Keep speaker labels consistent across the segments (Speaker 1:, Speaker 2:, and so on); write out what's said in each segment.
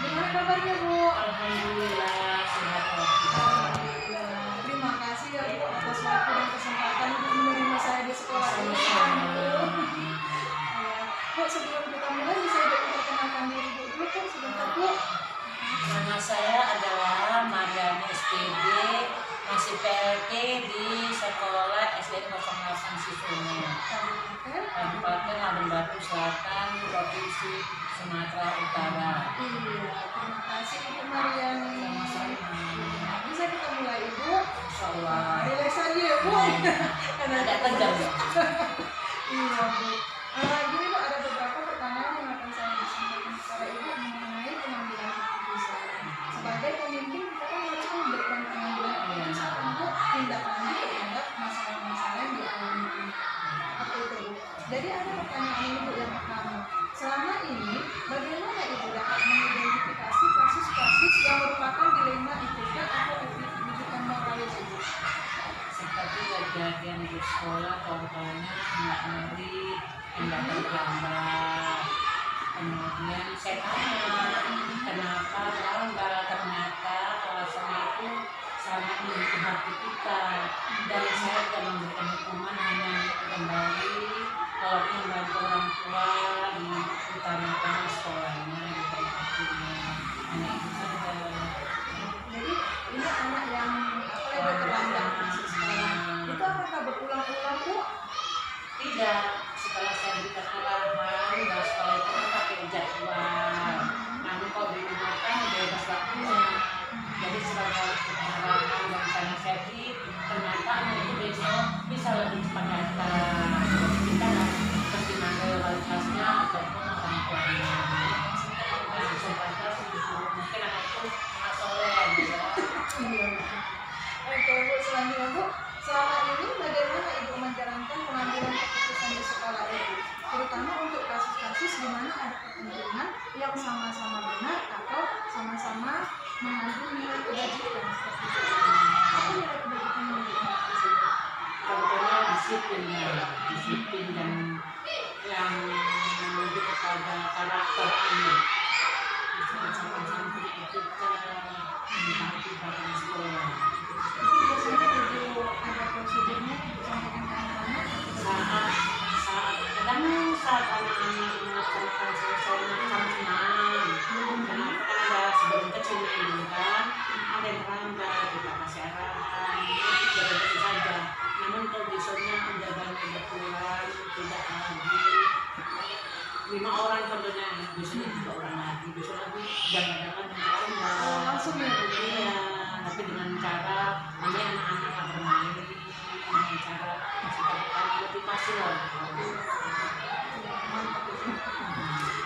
Speaker 1: Gimana kabarnya Bu?
Speaker 2: Alhamdulillah sehat walafiat.
Speaker 1: Terima kasih ya Bu atas waktu dan kesempatan untuk menerima saya di sekolah ini. Bu, sebelum kita mulai bisa Ibu perkenalkan diri Bu dulu Bu sebentar Bu.
Speaker 2: Nama saya adalah Mariani SPD, masih PLT di sekolah SD 08 Sisunya, Kabupaten Labuan Batu Selatan, Provinsi Sumatera Utara.
Speaker 1: Iya, terima kasih Ibu Mariani. Bisa kita mulai Ibu?
Speaker 2: Insyaallah.
Speaker 1: Relax aja ya Bu.
Speaker 2: Agak tegang ya.
Speaker 1: Iya Bu. Gini Bu, ada beberapa pertanyaan yang akan saya sampaikan kepada Ibu mengenai pengambilan keputusan. Sebagai pemimpin kita kan harus memberikan pengambilan keputusan untuk tindak lanjut terhadap masalah-masalah yang dialami ini. Seperti itu Bu. Jadi ada pertanyaan ini Bu yang pertama. Selama ini bagaimana Ibu dapat mengidentifikasi kasus-kasus yang merupakan dilema etika atau rujukan moralis Ibu?
Speaker 2: Seperti kejadian di sekolah, contohnya anak murid yang datang terlambat. Kemudian saya tanya kenapa terlambat, ternyata alasannya itu sangat menyentuh hati kita, dan saya tidak memberikan hukuman, hanya kembali kalau membantu orang tua diutamakan sekolahnya, diperhatikan, hanya itu saja.
Speaker 1: Jadi ini anak yang terlambat masuk sekolah. Itu apakah berulang-ulang Bu?
Speaker 2: Tidak, setelah saya berikan arahan bahwa sekolah itu kan pakai jadwal, namun kalau digunakan bebas waktunya. Jadi setelah arahan dan saya nasihatkan, ternyata itu besok bisa lebih cepat datang. Kita mesti manggil wali kelasnya ataupun orang tuanya. Langsung pasal mungkin anak itu nggak soleh gitu.
Speaker 1: Iya. Oke Bu, selanjutnya Bu, selama ini bagaimana Ibu menjalankan pengambilan keputusan di sekolah Ibu, terutama untuk kasus-kasus di mana ada kepentingan yang sama-sama benar atau sama-sama mengandung nilai kebajikan seperti itu. Apa nilai kebajikan yang Ibu?
Speaker 2: Contohnya disiplin dan yang menuju kepada karakter anak. Sampai kita mentaati peraturan sekolah.
Speaker 1: Biasanya Ibu ada prosedurnya Ibu sampaikan ke anak-anak?
Speaker 2: Saat anak-anak melaksanakan selesai makan senang. Kenapa kan ada sebelum kecil dulu kan, ada yang terlambat, kita kasih arahan, begitu saja. Namun kalau besoknya udah banyak berkurang, tidak lagi 5 orang contohnya, biasanya 3 orang lagi, besok lagi jangan-jangan terlambat.
Speaker 1: Langsung ya Bu?
Speaker 2: Iya, tapi dengan cara nanti anak-anak yang bermain, dengan cara kasih tahu motivasi lah.
Speaker 1: Mantap itu.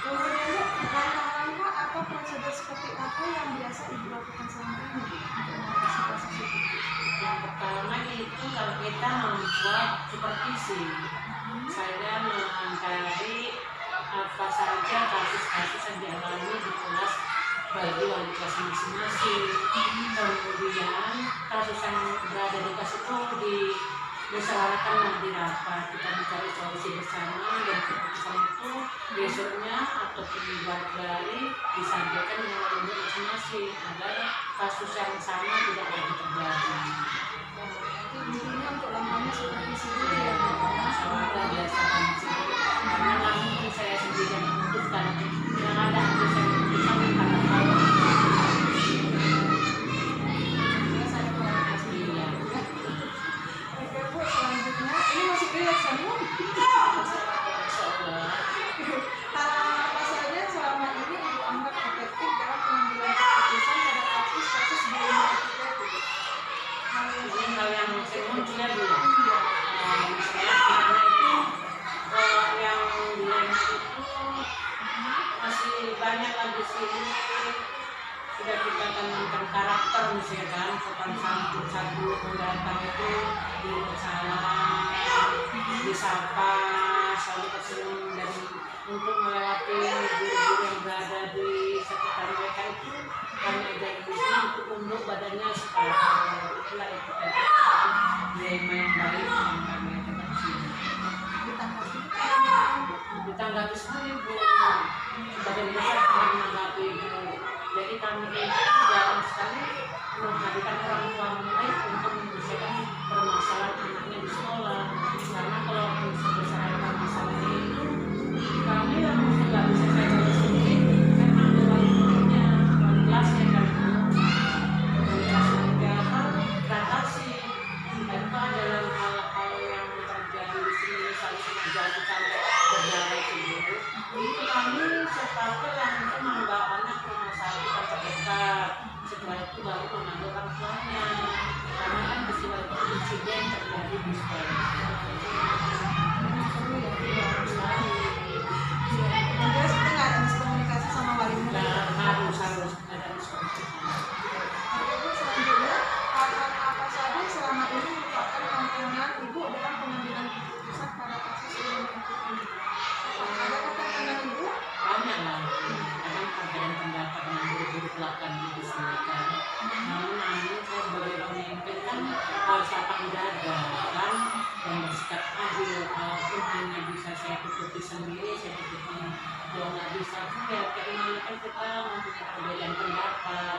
Speaker 1: Kemudian Bu, langkah-langkah atau prosedur seperti apa yang biasa Ibu lakukan selama ini Bu untuk mengatasi kasus itu?
Speaker 2: Yang pertama itu kalau kita membuat supervisi, saya mencari apa saja kasus-kasus yang dialami di kelas bagi wali kelas masing-masing. Kemudian kasus yang berada di kelas itu dimusyawarahkan di rapat, kita mencari solusi bersama, dan keputusan itu besoknya atau buat kali disampaikan dengan wali masing-masing agar kasus yang sama tidak lagi terjadi.
Speaker 1: Intinya untuk langkahnya supervisi dulu ya Bu.
Speaker 2: Musyawarah biasakan sendiri, karena langsung saya sendiri yang memutuskan, yang ada hasil saya memutuskan karena tahu.
Speaker 1: Saya komunikasi dulu ya. Oke Bu, selanjutnya ini masih relax kan Bu?
Speaker 2: Insyaallah.
Speaker 1: Hal apa saja selama ini Ibu anggap efektif dalam pengambilan keputusan pada kasus-kasus dilema etika Bu?
Speaker 2: Ini hal yang sering munculnya dulu. Misalnya anak itu yang dilema itu masih banyak lagi sini, sudah kita tanamkan karakter misalnya kan, sopan santun, satu mendatang itu salam, disapa, selalu tersenyum, dan untuk melewati guru-guru yang berada di sekitar mereka itu kami egoisnya untuk tunduk badannya supaya itulah itu tadi dilema yang baik yang kami ajarkan di sini. Ditanggapi sendiri Bu, badan besar menanggapi Bu. mengajukan orang tua murid untuk menyelesaikan permasalahan anaknya di sekolah. Karena kalau misalnya masalahnya itu kami langsung nggak bisa saya sendiri, memang ada wali muridnya, wali kelasnya kan, wali kelasnya juga beratasi. Tanpa dalam hal-hal yang terjadi di sini, misalnya terjadi sampai berdarah itu kami sepakat langsung membawa anak ke rumah sakit terdekat. Setelah itu baru memanggil orang tuanya, karena kan peristiwa itu insiden terjadi di sekolah.
Speaker 1: Terus kita nggak ada miskomunikasi sama wali murid.
Speaker 2: Harus ada miskomunikasi.
Speaker 1: Ibu selanjutnya, hal-hal apa saja selama ini merupakan tantangan Ibu dalam pengambilan keputusan pada kasus ini? Ada tantangan Ibu?
Speaker 2: Banyak lah, kadang perbedaan pendapat dengan guru-guru belakang itu silakan. Namun saya sebagai pemimpin kan harus lapang dada kan, dan bersikap adil. Kalaupun hanya bisa saya tutupi sendiri, saya tutupi. Kalau nggak bisa juga, karena kan kita mempunyai perbedaan pendapat.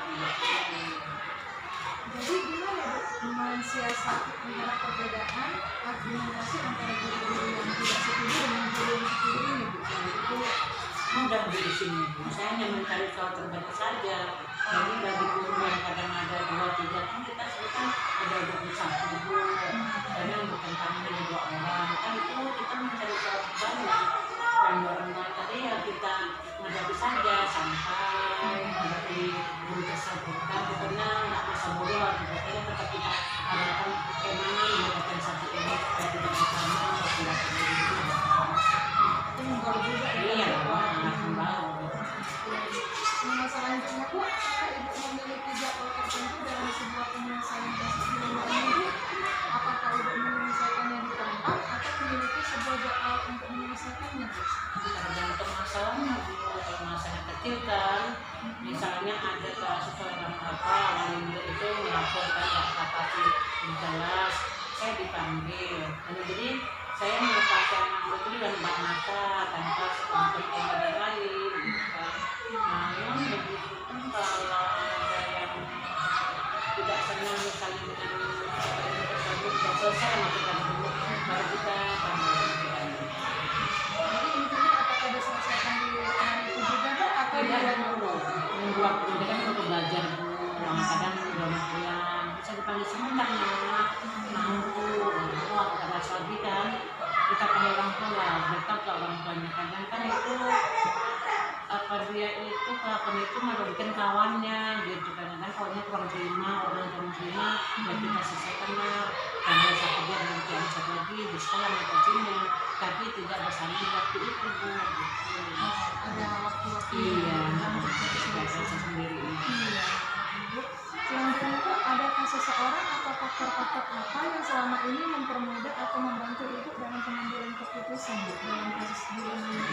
Speaker 1: Jadi gimana Bu mensiasati antara perbedaan argumentasi antara guru-guru yang tidak setuju dengan guru yang setuju ini Bu?
Speaker 2: Itu mudah di sini. Saya hanya mencari soal terbaik saja. Jadi bagi guru yang kadang ada 2-3 kan kita sebutkan ada 21 guru. Kadang bukan kami hanya 2 orang. Kan itu kita mencari soal terbaik. Dan orang tadi ya kita menghadapi saja sampai menghadapi guru tersebut. Kan pokoknya nggak bisa bodoh. Pokoknya tetap kita adakan bagaimana mendapatkan satu ini supaya tidak bersama atau tidak sendiri.
Speaker 1: Enggak juga.
Speaker 2: Iya, kembali.
Speaker 1: Nah, selanjutnya Bu, apakah Ibu memiliki jadwal tertentu dalam sebuah penyelesaian kasus di rumah ini? Apakah Ibu menyelesaikannya di tempat atau memiliki sebuah jadwal untuk menyelesaikannya?
Speaker 2: Tergantung masalahnya, Bu. Kalau masalah kecil kan, misalnya ada kasus orang wali murid itu melaporkan apa jelas, saya dipanggil. Dan jadi saya mengatakan anak itu dengan empat mata tanpa sekontak yang lain. Namun begitu pun kalau ada yang tidak senang misalnya dengan tersebut sudah selesai melakukan dulu, baru kita panggil.
Speaker 1: Jadi intinya apakah diselesaikan di hari itu juga Bu atau di
Speaker 2: Tidak
Speaker 1: luar
Speaker 2: dulu, minggu waktu itu kan untuk belajar Bu. Kadang udah mau pulang, bisa dipanggil sebentar nak, mampu, ada lagi kan, kita panggil orang tua, mereka ke orang tuanya. Kadang kan itu apa dia itu kelakuan itu merugikan kawannya gitu kan, kawannya kurang terima, orang kurang terima, ya kita selesaikan lah. Tanggal satu dia nanti ada satu lagi di sekolah mengajinya, tapi tidak bersama waktu itu Bu.
Speaker 1: ada waktu-waktu
Speaker 2: Iya,
Speaker 1: yang
Speaker 2: saya sendiri.
Speaker 1: Iya. Bu, selanjutnya Bu, adakah seseorang atau faktor-faktor apa yang selama ini mempermudah atau membantu Ibu dalam pengambilan keputusan Bu dalam kasus di rumah ini?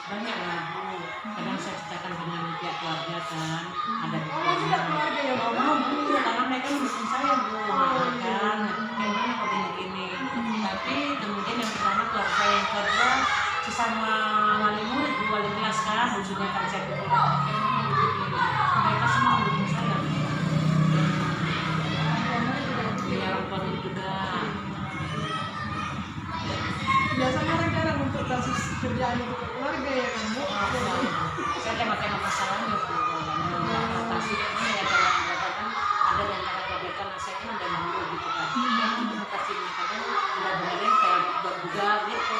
Speaker 2: Banyak lah Bu, kadang saya ceritakan dengan pihak keluarga kan, ada
Speaker 1: Oh, tidak keluarga ya Bu?
Speaker 2: Bu, karena mereka mendukung saya Bu, kan, gimana kok gini-gini. Tapi kemudian yang pertama keluarga, yang kedua sesama wali murid, wali kelas kan, khususnya kan saya mereka semua mendukung saya. Iya, orang tua juga.
Speaker 1: Biasanya kan jarang untuk kasus kerjaan itu ke keluarga ya kan Bu?
Speaker 2: Saya tema-tema masalahnya Bu, mengatasi ini ya dalam katakan ada dan kata-kata saya kan ada dulu gitu kan, kasih kadang udah benerin kayak juga gitu,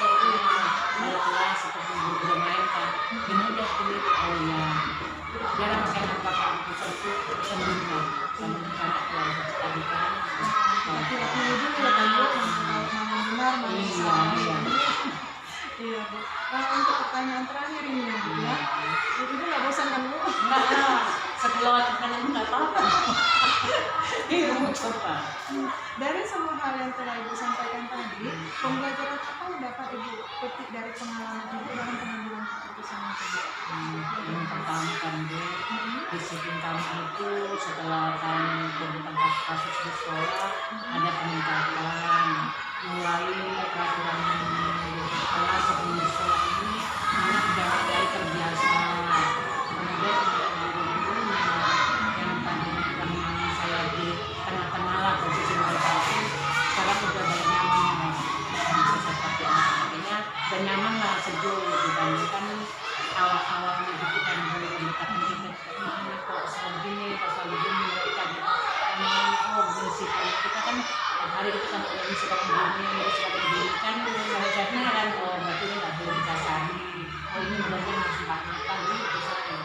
Speaker 2: kalau kelas seperti guru main kan, ini udah gini, oh ya, jarang saya mendapatkan sesuatu sembunyian, karena keluarga tadi kan,
Speaker 1: Laki-laki dulu ya kan Bu, kalau mana benar, mana salah. Iya Bu. Untuk pertanyaan terakhir ini ya Bu ya, Ibu nggak bosan kan Bu?
Speaker 2: enggak lah, setelah pertanyaan itu nggak apa-apa, iya mau coba.
Speaker 1: Dari semua hal yang telah Ibu sampaikan tadi, pembelajaran apa yang dapat Ibu petik dari pengalaman Ibu dalam pengambilan keputusan itu?
Speaker 2: Yang pertama kan Bu, disiplin kami itu setelah kami tentang kasus di sekolah ada peningkatan, mulai peraturan kelas sebelum di sekolah ini anak jangan dari terbiasa. Kemudian guru-guru yang tadinya saya belajar harus banyak gitu saya.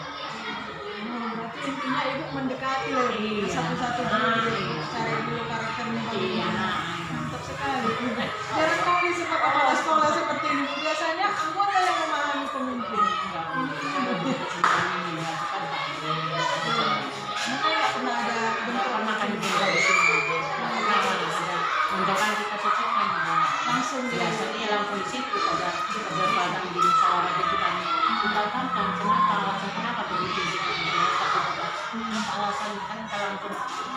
Speaker 1: Berarti intinya ibu mendekati loh satu-satu dulu, cari dulu karakternya bagaimana. Mantap sekali. Jarang kali sempat kepala sekolah seperti ini. Biasanya anggota yang memahami pemimpin. Maka nggak pernah ada bentuk
Speaker 2: Pernah kan di sini. Untuk kan kita cocok kan
Speaker 1: langsung dia.
Speaker 2: biasanya langsung di situ ada padang di musyawarah itu kan kita kan kenapa begitu gitu apa alasan kan kalau langsung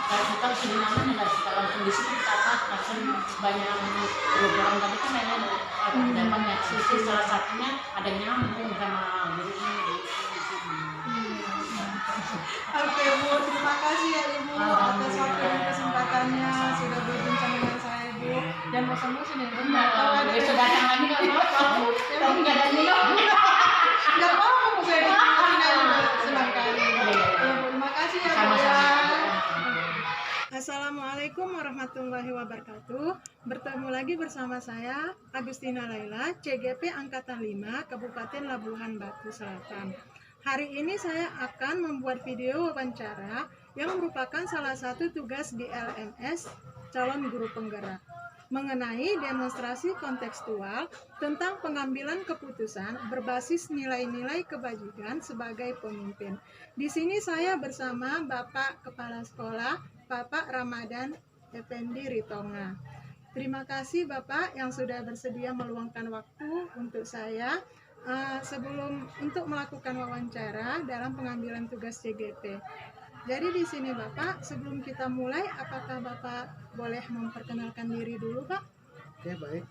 Speaker 2: kalau kita sebenarnya nggak kita langsung di situ kita langsung banyak program tadi kan ada banyak sisi salah satunya ada nyambung sama guru ini di sini.
Speaker 1: Oke Bu, terima kasih ya Ibu atas waktu dan kesempatannya sudah berbincang dengan saya Bu. Dan bosan-bosan ya Bu, nggak tahu ada
Speaker 2: Besok datang lagi nggak apa-apa, tapi nggak ada minum.
Speaker 1: nggak apa-apa Bu, saya senang kali. Ya Bu, terima kasih ya Bu.
Speaker 2: Sama-sama.
Speaker 1: Assalamualaikum warahmatullahi wabarakatuh. Bertemu lagi bersama saya Agustina Laila, CGP Angkatan 5, Kabupaten Labuhan Batu Selatan. Hari ini saya akan membuat video wawancara yang merupakan salah satu tugas di LMS calon guru penggerak mengenai demonstrasi kontekstual tentang pengambilan keputusan berbasis nilai-nilai kebajikan sebagai pemimpin. Di sini saya bersama Bapak Kepala Sekolah, Bapak Ramadan Effendi Ritonga. Terima kasih Bapak yang sudah bersedia meluangkan waktu untuk saya sebelum untuk melakukan wawancara dalam pengambilan tugas CGP. Jadi di sini Bapak, sebelum kita mulai, apakah Bapak boleh memperkenalkan diri dulu Pak?
Speaker 3: Oke baik,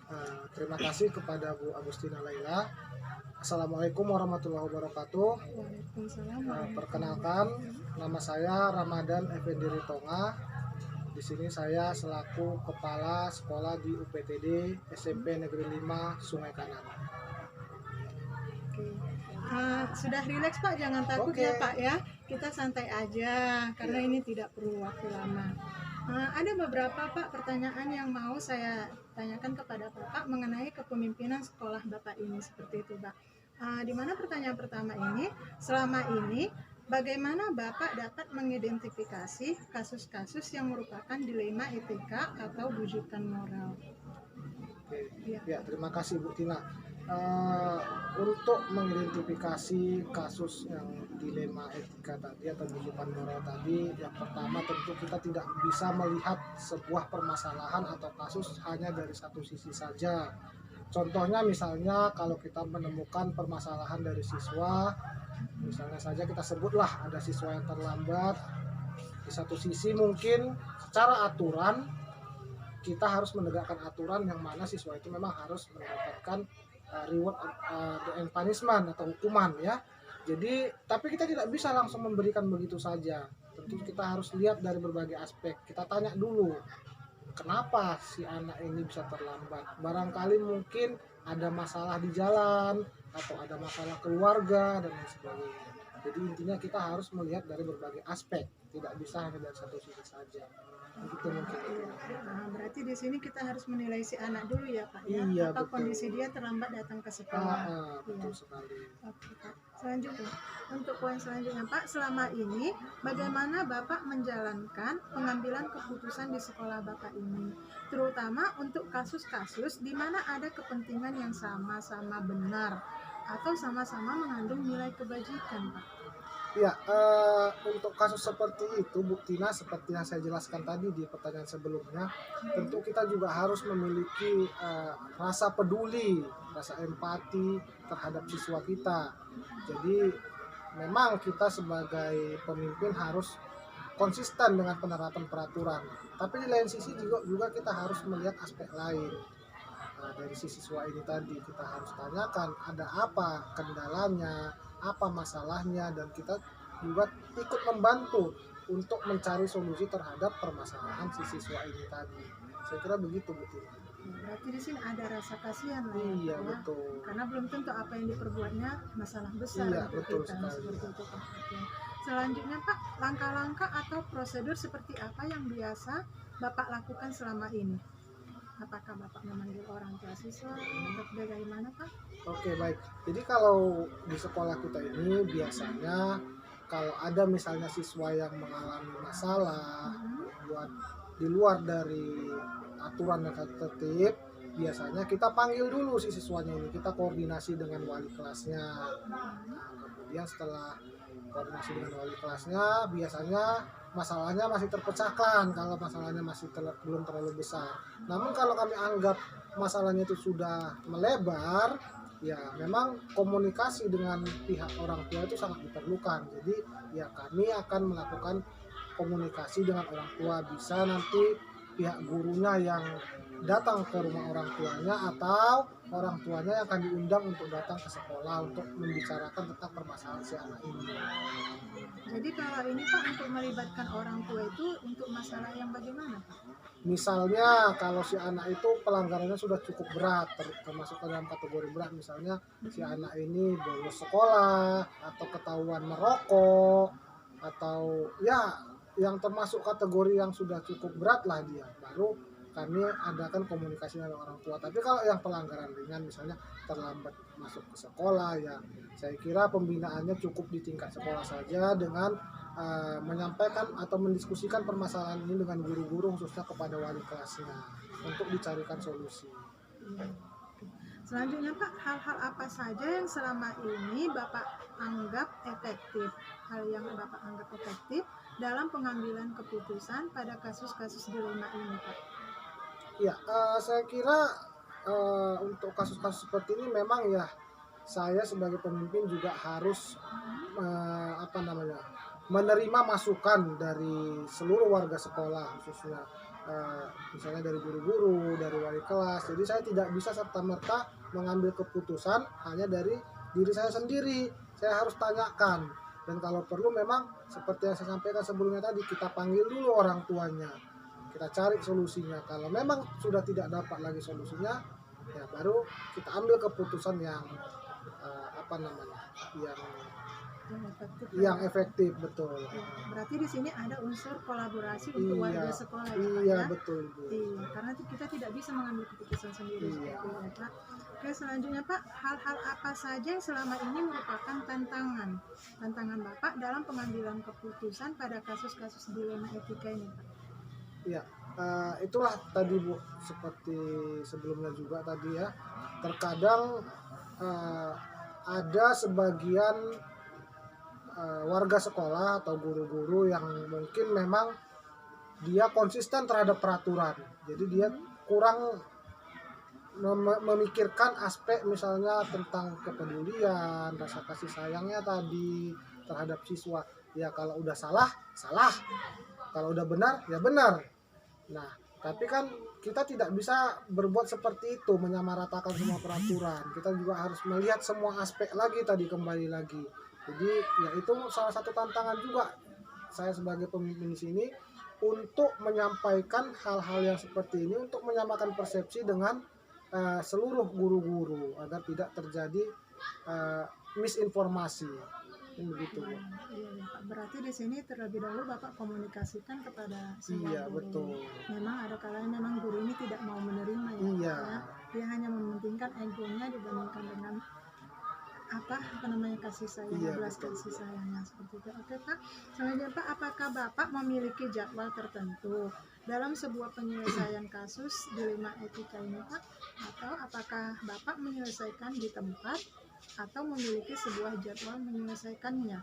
Speaker 3: terima kasih kepada Bu Agustina Laila. Assalamualaikum warahmatullahi wabarakatuh.
Speaker 1: Waalaikumsalam.
Speaker 3: Perkenalkan, nama saya Ramadan Effendi Ritonga. Di sini saya selaku Kepala Sekolah di UPTD SMP Negeri 5 Sungai Kanan.
Speaker 1: Oke. Sudah rileks Pak, jangan takut
Speaker 3: Oke.
Speaker 1: ya Pak ya. Kita santai aja karena ini tidak perlu waktu lama. Ada beberapa Pak pertanyaan yang mau saya tanyakan kepada Bapak mengenai kepemimpinan sekolah Bapak ini seperti itu Pak. Di mana pertanyaan pertama ini, selama ini bagaimana Bapak dapat mengidentifikasi kasus-kasus yang merupakan dilema etika atau bujukan moral?
Speaker 3: Oke.
Speaker 1: Ya.
Speaker 3: Ya, terima kasih Bu Tina. Untuk mengidentifikasi kasus yang dilema etika tadi atau bujukan moral tadi, yang pertama tentu kita tidak bisa melihat sebuah permasalahan atau kasus hanya dari satu sisi saja. Contohnya misalnya kalau kita menemukan permasalahan dari siswa, misalnya saja kita sebutlah ada siswa yang terlambat, di satu sisi mungkin secara aturan kita harus menegakkan aturan yang mana siswa itu memang harus mendapatkan reward and punishment atau hukuman ya. Jadi tapi kita tidak bisa langsung memberikan begitu saja. Tentu kita harus lihat dari berbagai aspek. Kita tanya dulu kenapa si anak ini bisa terlambat. Barangkali mungkin ada masalah di jalan atau ada masalah keluarga dan lain sebagainya. Jadi intinya kita harus melihat dari berbagai aspek, tidak bisa hanya dari satu sisi saja. Begitu mungkin.
Speaker 1: Berarti di sini kita harus menilai si anak dulu ya Pak ya,
Speaker 3: Iya,
Speaker 1: atau
Speaker 3: betul.
Speaker 1: kondisi dia terlambat datang ke sekolah.
Speaker 3: Betul sekali.
Speaker 1: Oke Pak. Selanjutnya, untuk poin selanjutnya Pak, selama ini bagaimana Bapak menjalankan pengambilan keputusan di sekolah Bapak ini, terutama untuk kasus-kasus di mana ada kepentingan yang sama-sama benar atau sama-sama mengandung nilai kebajikan Pak?
Speaker 3: Ya, untuk kasus seperti itu, Bu Tina, seperti yang saya jelaskan tadi di pertanyaan sebelumnya, tentu kita juga harus memiliki rasa peduli, rasa empati terhadap siswa kita. Jadi, memang kita sebagai pemimpin harus konsisten dengan penerapan peraturan. Tapi di lain sisi juga kita harus melihat aspek lain. Dari sisi siswa ini tadi, kita harus tanyakan ada apa kendalanya, apa masalahnya, dan kita juga ikut membantu untuk mencari solusi terhadap permasalahan si siswa ini tadi. Saya kira begitu Bu Tina.
Speaker 1: Berarti di sini ada rasa kasihan lah ya,
Speaker 3: Iya,
Speaker 1: Pak, ya.
Speaker 3: betul.
Speaker 1: Karena belum tentu apa yang diperbuatnya masalah besar
Speaker 3: Iya,
Speaker 1: untuk
Speaker 3: betul
Speaker 1: kita
Speaker 3: sekali.
Speaker 1: seperti itu Pak. Oke. Selanjutnya Pak, langkah-langkah atau prosedur seperti apa yang biasa Bapak lakukan selama ini? Apakah Bapak memanggil orang tua siswa atau bagaimana Pak?
Speaker 3: Oke, baik. Jadi kalau di sekolah kita ini biasanya kalau ada misalnya siswa yang mengalami masalah buat di luar dari aturan dan tata tertib, biasanya kita panggil dulu si siswanya ini, kita koordinasi dengan wali kelasnya. Nah, kemudian setelah koordinasi dengan wali kelasnya, biasanya masalahnya masih terpecahkan kalau masalahnya masih belum terlalu besar. Namun kalau kami anggap masalahnya itu sudah melebar, ya memang komunikasi dengan pihak orang tua itu sangat diperlukan. Jadi ya kami akan melakukan komunikasi dengan orang tua, bisa nanti pihak gurunya yang datang ke rumah orang tuanya atau orang tuanya yang akan diundang untuk datang ke sekolah untuk membicarakan tentang permasalahan si anak ini.
Speaker 1: Jadi kalau ini Pak untuk melibatkan orang tua itu untuk masalah yang bagaimana Pak?
Speaker 3: Misalnya kalau si anak itu pelanggarannya sudah cukup berat, termasuk ke dalam kategori berat, misalnya si anak ini bolos sekolah atau ketahuan merokok atau ya yang termasuk kategori yang sudah cukup berat lah dia, baru kami adakan komunikasi dengan orang tua. Tapi kalau yang pelanggaran ringan misalnya terlambat masuk ke sekolah, ya saya kira pembinaannya cukup di tingkat sekolah saja dengan menyampaikan atau mendiskusikan permasalahan ini dengan guru-guru khususnya kepada wali kelasnya untuk dicarikan solusi.
Speaker 1: Selanjutnya Pak, hal-hal apa saja yang selama ini Bapak anggap efektif? Hal yang Bapak anggap efektif dalam pengambilan keputusan pada kasus-kasus dilema ini Pak?
Speaker 3: Ya, saya kira untuk kasus-kasus seperti ini memang ya saya sebagai pemimpin juga harus menerima masukan dari seluruh warga sekolah, khususnya misalnya dari guru-guru, dari wali kelas. Jadi saya tidak bisa serta-merta mengambil keputusan hanya dari diri saya sendiri. Saya harus tanyakan, dan kalau perlu memang seperti yang saya sampaikan sebelumnya tadi, kita panggil dulu orang tuanya, kita cari solusinya. Kalau memang sudah tidak dapat lagi solusinya, ya baru kita ambil keputusan yang yang efektif, betul.
Speaker 1: Berarti di sini ada unsur kolaborasi untuk warga sekolah
Speaker 3: Iya,
Speaker 1: ya?
Speaker 3: betul, Bu.
Speaker 1: Iya, karena kita tidak bisa mengambil keputusan sendiri seperti itu Pak. Oke, selanjutnya Pak, hal-hal apa saja yang selama ini merupakan tantangan Bapak dalam pengambilan keputusan pada kasus-kasus dilema etika ini Pak?
Speaker 3: Iya, itulah tadi Bu, seperti sebelumnya juga tadi ya, terkadang ada sebagian warga sekolah atau guru-guru yang mungkin memang dia konsisten terhadap peraturan, jadi dia kurang memikirkan aspek misalnya tentang kepedulian, rasa kasih sayangnya tadi terhadap siswa. Ya kalau udah salah, kalau udah benar, ya benar. Nah, tapi kan kita tidak bisa berbuat seperti itu, menyamaratakan semua peraturan. Kita juga harus melihat semua aspek lagi tadi, kembali lagi. Jadi ya itu salah satu tantangan juga saya sebagai pemimpin di sini untuk menyampaikan hal-hal yang seperti ini, untuk menyamakan persepsi dengan seluruh guru-guru agar tidak terjadi misinformasi. Begitu.
Speaker 1: Iya, Pak. Berarti di sini terlebih dahulu Bapak komunikasikan kepada semua
Speaker 3: Iya,
Speaker 1: guru.
Speaker 3: betul.
Speaker 1: Memang ada kalanya memang guru ini tidak mau menerima ya.
Speaker 3: Iya.
Speaker 1: Pak, ya. Dia hanya mementingkan egonya dibandingkan dengan kasih sayang,
Speaker 3: Iya,
Speaker 1: belas
Speaker 3: betul.
Speaker 1: kasih sayangnya seperti itu. Oke Pak, selanjutnya Pak, apakah Bapak memiliki jadwal tertentu dalam sebuah penyelesaian kasus dilema etika ini Pak? Atau apakah Bapak menyelesaikan di tempat atau memiliki sebuah jadwal menyelesaikannya?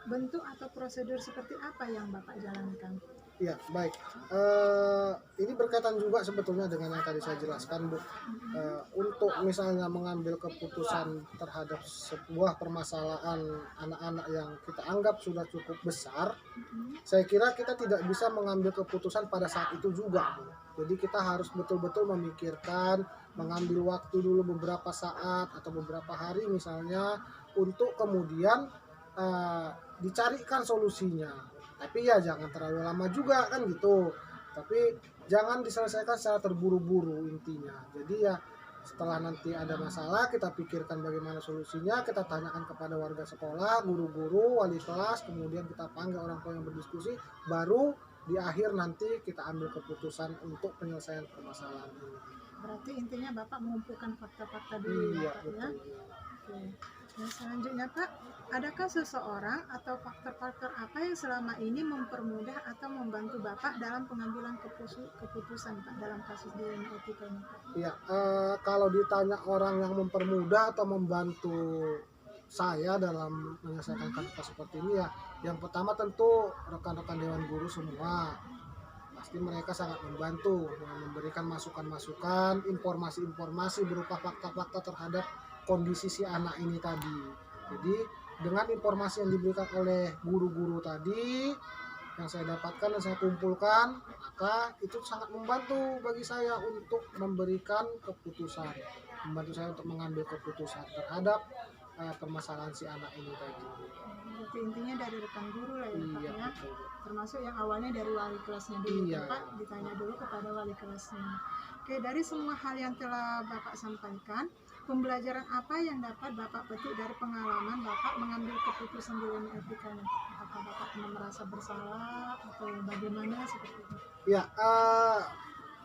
Speaker 1: Bentuk atau prosedur seperti apa yang Bapak jalankan?
Speaker 3: Ya, baik. Ini berkaitan juga sebetulnya dengan yang tadi saya jelaskan, Bu. Untuk misalnya mengambil keputusan terhadap sebuah permasalahan anak-anak yang kita anggap sudah cukup besar, saya kira kita tidak bisa mengambil keputusan pada saat itu juga, Bu. Jadi kita harus betul-betul memikirkan, mengambil waktu dulu beberapa saat atau beberapa hari misalnya, untuk kemudian dicarikan solusinya. Tapi ya jangan terlalu lama juga kan gitu. Tapi jangan diselesaikan secara terburu-buru intinya. Jadi ya setelah nanti ada masalah, kita pikirkan bagaimana solusinya, kita tanyakan kepada warga sekolah, guru-guru, wali kelas, kemudian kita panggil orang tua yang berdiskusi, baru di akhir nanti kita ambil keputusan untuk penyelesaian permasalahan ini.
Speaker 4: Berarti intinya Bapak mengumpulkan fakta-fakta dulu
Speaker 3: Iya,
Speaker 4: ya Pak ya.
Speaker 3: betul.
Speaker 4: Oke. Nah, selanjutnya Pak, adakah seseorang atau faktor-faktor apa yang selama ini mempermudah atau membantu Bapak dalam pengambilan keputusan Pak dalam kasus dilema etika ini Pak?
Speaker 3: Ya, kalau ditanya orang yang mempermudah atau membantu saya dalam menyelesaikan kasus seperti ini, ya yang pertama tentu rekan-rekan Dewan Guru semua. Pasti mereka sangat membantu dengan memberikan masukan-masukan, informasi-informasi berupa fakta-fakta terhadap kondisi si anak ini tadi. Jadi dengan informasi yang diberikan oleh guru-guru tadi yang saya dapatkan dan saya kumpulkan, maka itu sangat membantu bagi saya untuk memberikan keputusan, membantu saya untuk mengambil keputusan terhadap permasalahan si anak ini tadi.
Speaker 4: Berarti intinya dari rekan guru lah ya Pak
Speaker 3: Iya,
Speaker 4: ya.
Speaker 3: betul.
Speaker 4: Termasuk yang awalnya dari wali kelasnya dulu
Speaker 3: Iya.
Speaker 4: Pak, ditanya dulu kepada wali kelasnya. Oke, dari semua hal yang telah Bapak sampaikan, pembelajaran apa yang dapat Bapak petik dari pengalaman Bapak mengambil keputusan dilema etika ini? Apakah Bapak pernah merasa bersalah atau bagaimana seperti itu?
Speaker 3: Ya,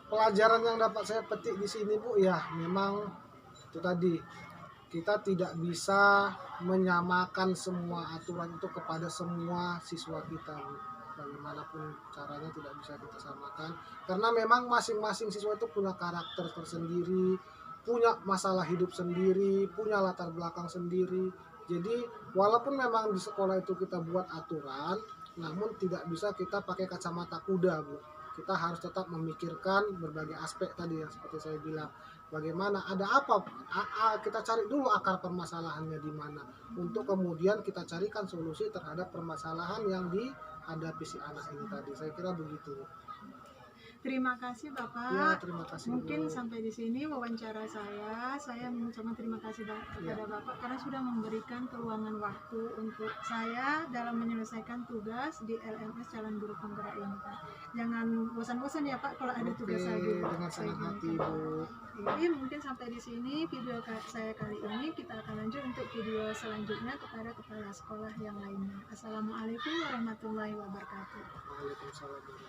Speaker 3: pelajaran yang dapat saya petik di sini Bu, ya memang itu tadi, kita tidak bisa menyamakan semua aturan itu kepada semua siswa kita Bu. Bagaimanapun caranya tidak bisa kita samakan, karena memang masing-masing siswa itu punya karakter tersendiri, punya masalah hidup sendiri, punya latar belakang sendiri. Jadi walaupun memang di sekolah itu kita buat aturan, namun tidak bisa kita pakai kacamata kuda Bu. Kita harus tetap memikirkan berbagai aspek tadi yang seperti saya bilang. Bagaimana, ada apa, kita cari dulu akar permasalahannya di mana, untuk kemudian kita carikan solusi terhadap permasalahan yang dihadapi si anak ini tadi. Saya kira begitu.
Speaker 4: Terima kasih Bapak.
Speaker 3: Ya, terima kasih
Speaker 4: Mungkin
Speaker 3: Bu.
Speaker 4: sampai di sini wawancara saya. Saya mengucapkan terima kasih kepada Bapak karena sudah memberikan peluangan waktu untuk saya dalam menyelesaikan tugas di LMS Calon Guru Penggerak ini Pak. Jangan bosan-bosan ya Pak kalau ada tugas
Speaker 3: Oke,
Speaker 4: lagi Pak.
Speaker 3: dengan senang hati Bu.
Speaker 4: Jadi mungkin sampai di sini video saya kali ini. Kita akan lanjut untuk video selanjutnya kepada kepala sekolah yang lainnya. Assalamualaikum warahmatullahi wabarakatuh.
Speaker 3: Waalaikumsalam.